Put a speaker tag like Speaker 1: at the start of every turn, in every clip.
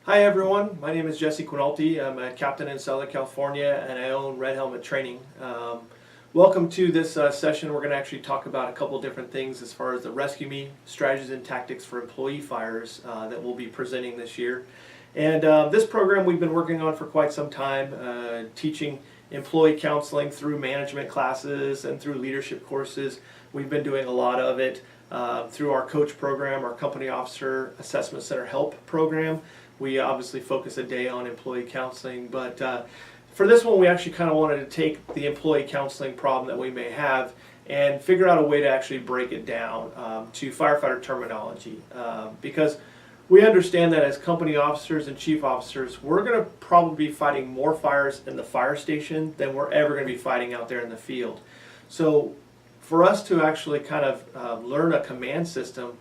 Speaker 1: Hi everyone, my name is Jesse Quinalty. I'm a captain in Southern California and I own Red Helmet Training. Welcome to this session. We're going to actually talk about a couple different things as far as the Rescue Me strategies and tactics for employee fires that we'll be presenting this year. And this program we've been working on for quite some time, teaching employee counseling through management classes and through leadership courses. We've been doing a lot of it through our coach program, our company officer assessment center help program. We obviously focus a day on employee counseling, but for this one we actually kind of wanted to take the employee counseling problem that we may have and figure out a way to actually break it down to firefighter terminology, because we understand that as company officers and chief officers, we're going to probably be fighting more fires in the fire station than we're ever going to be fighting out there in the field. So for us to actually kind of learn a command system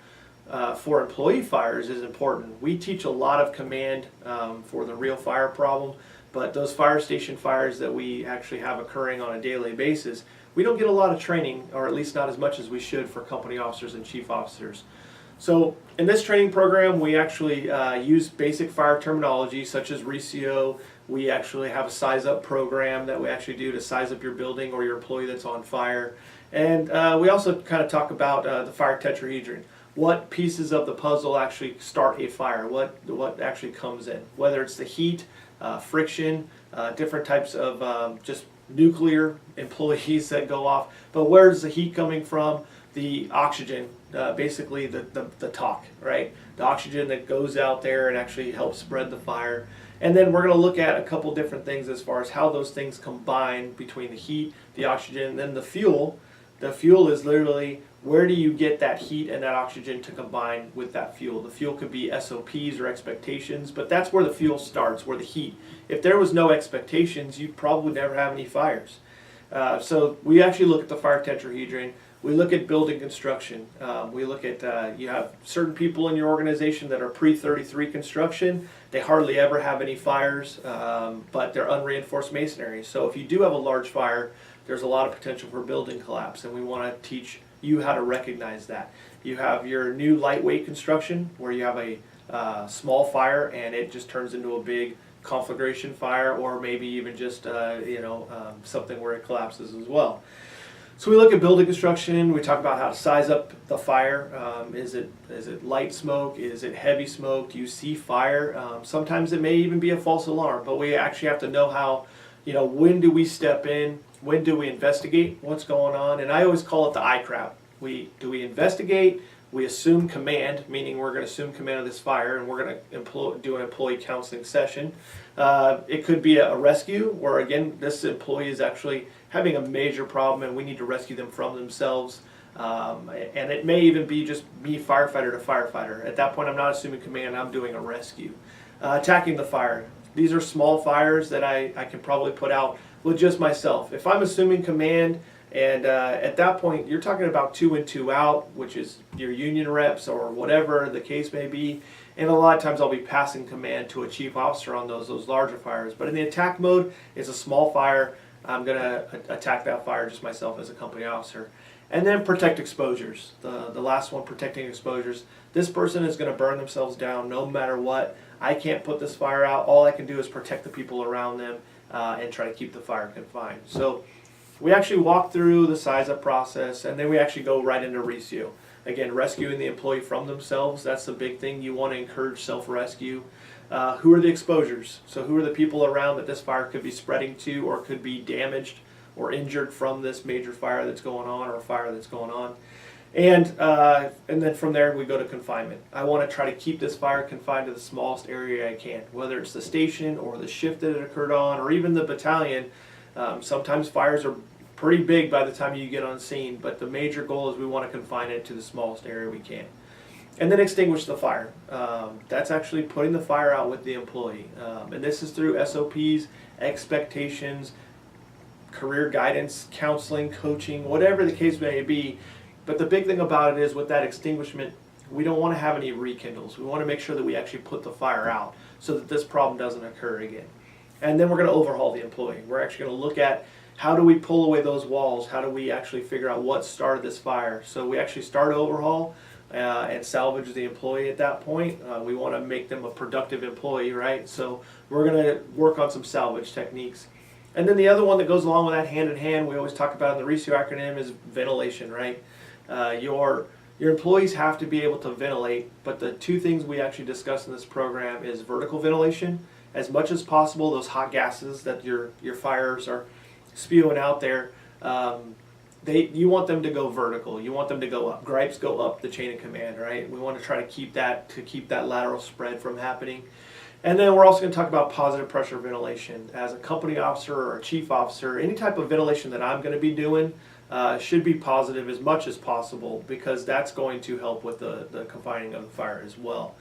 Speaker 1: for employee fires is important. We teach a lot of command for the real fire problem, but those fire station fires that we actually have occurring on a daily basis, we don't get a lot of training, or at least not as much as we should, for company officers and chief officers. So in this training program we actually use basic fire terminology such as RECIO. We actually have a size up program that we actually do to size up your building or your employee that's on fire. And we also kind of talk about the fire tetrahedron. What pieces of the puzzle actually start a fire, what actually comes in, whether it's the heat, friction, different types of just nuclear employees that go off, but where's the heat coming from? The oxygen, basically the talk, right? The oxygen that goes out there and actually helps spread the fire. And then we're going to look at a couple different things as far as how those things combine between the heat, the oxygen, and then the fuel. The fuel is literally where do you get that heat and that oxygen to combine with that fuel. The fuel could be SOPs or expectations, but that's where the fuel starts, where the heat. If there was no expectations, you'd probably never have any fires. So we actually look at the fire tetrahedron. We look at building construction. We look at, you have certain people in your organization that are pre-33 construction. They hardly ever have any fires, but they're unreinforced masonry. So if you do have a large fire, there's a lot of potential for building collapse, and we want to teach you how to recognize that. You have your new lightweight construction where you have a small fire and it just turns into a big conflagration fire, or maybe even just something where it collapses as well. So we look at building construction. We talk about how to size up the fire. Is it light smoke? Is it heavy smoke? Do you see fire? Sometimes it may even be a false alarm, but we actually have to know how, when do we step in? When do we investigate what's going on? And I always call it the I crowd. Do we investigate? We assume command, meaning we're going to assume command of this fire, and we're going to do an employee counseling session. It could be a rescue, where again this employee is actually having a major problem and we need to rescue them from themselves. And it may even be just me, firefighter to firefighter. At that point I'm not assuming command, I'm doing a rescue. Attacking the fire. These are small fires that I can probably put out with just myself. If I'm assuming command, and at that point you're talking about 2 in 2 out, which is your union reps or whatever the case may be, and a lot of times I'll be passing command to a chief officer on those larger fires. But in the attack mode, it's a small fire. I'm going to attack that fire just myself as a company officer. And then protect exposures. The last one, protecting exposures. This person is going to burn themselves down no matter what. I can't put this fire out. All I can do is protect the people around them and try to keep the fire confined. So we actually walk through the size up process, and then we actually go right into RECIO. Again, rescuing the employee from themselves. That's the big thing. You want to encourage self-rescue. Who are the exposures? So who are the people around that this fire could be spreading to, or could be damaged or injured from this major fire that's going on, or a fire that's going on? And then from there we go to confinement. I want to try to keep this fire confined to the smallest area I can, whether it's the station or the shift that it occurred on, or even the battalion. Sometimes fires are pretty big by the time you get on scene, but the major goal is we want to confine it to the smallest area we can. And then extinguish the fire. That's actually putting the fire out with the employee. And this is through SOPs, expectations, career guidance, counseling, coaching, whatever the case may be. But the big thing about it is with that extinguishment, we don't want to have any rekindles. We want to make sure that we actually put the fire out so that this problem doesn't occur again. And then we're going to overhaul the employee. We're actually going to look at how do we pull away those walls? How do we actually figure out what started this fire? So we actually start overhaul. and salvage the employee at that point. We want to make them a productive employee, right? So we're going to work on some salvage techniques. And then the other one that goes along with that, hand in hand, we always talk about in the RESCUE acronym, is ventilation, right? Your employees have to be able to ventilate, but the two things we actually discuss in this program is vertical ventilation. As much as possible, those hot gases that your fires are spewing out there, you want them to go vertical. You want them to go up. Gripes go up the chain of command, right? We want to try to keep that lateral spread from happening. And then we're also going to talk about positive pressure ventilation. As a company officer or a chief officer, any type of ventilation that I'm going to be doing should be positive as much as possible, because that's going to help with the confining of the fire as well.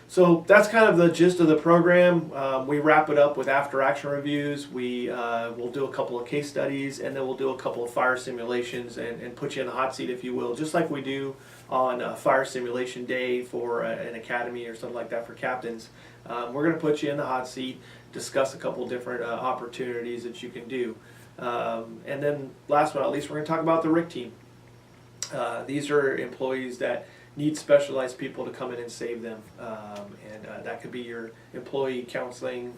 Speaker 1: So that's kind of the gist of the program. We wrap it up with after action reviews. We'll do a couple of case studies, and then we'll do a couple of fire simulations and put you in the hot seat, if you will, just like we do on fire simulation day for an academy or something like that for captains. We're going to put you in the hot seat, discuss a couple different opportunities that you can do. And then last but not least, we're going to talk about the RIC team. These are employees that need specialized people to come in and save them. And that could be your employee counseling,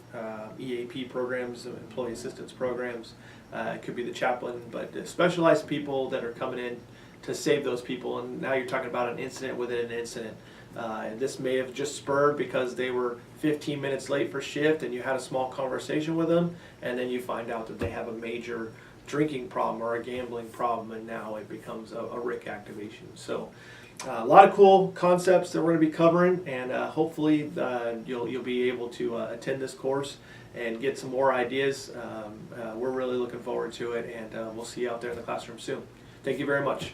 Speaker 1: EAP programs, employee assistance programs. It could be the chaplain, but the specialized people that are coming in to save those people. And now you're talking about an incident within an incident. And this may have just spurred because they were 15 minutes late for shift and you had a small conversation with them, and then you find out that they have a major drinking problem or a gambling problem, and now it becomes a RIC activation. So a lot of cool concepts that we're going to be covering, and hopefully you'll be able to attend this course and get some more ideas. We're really looking forward to it, and we'll see you out there in the classroom soon. Thank you very much.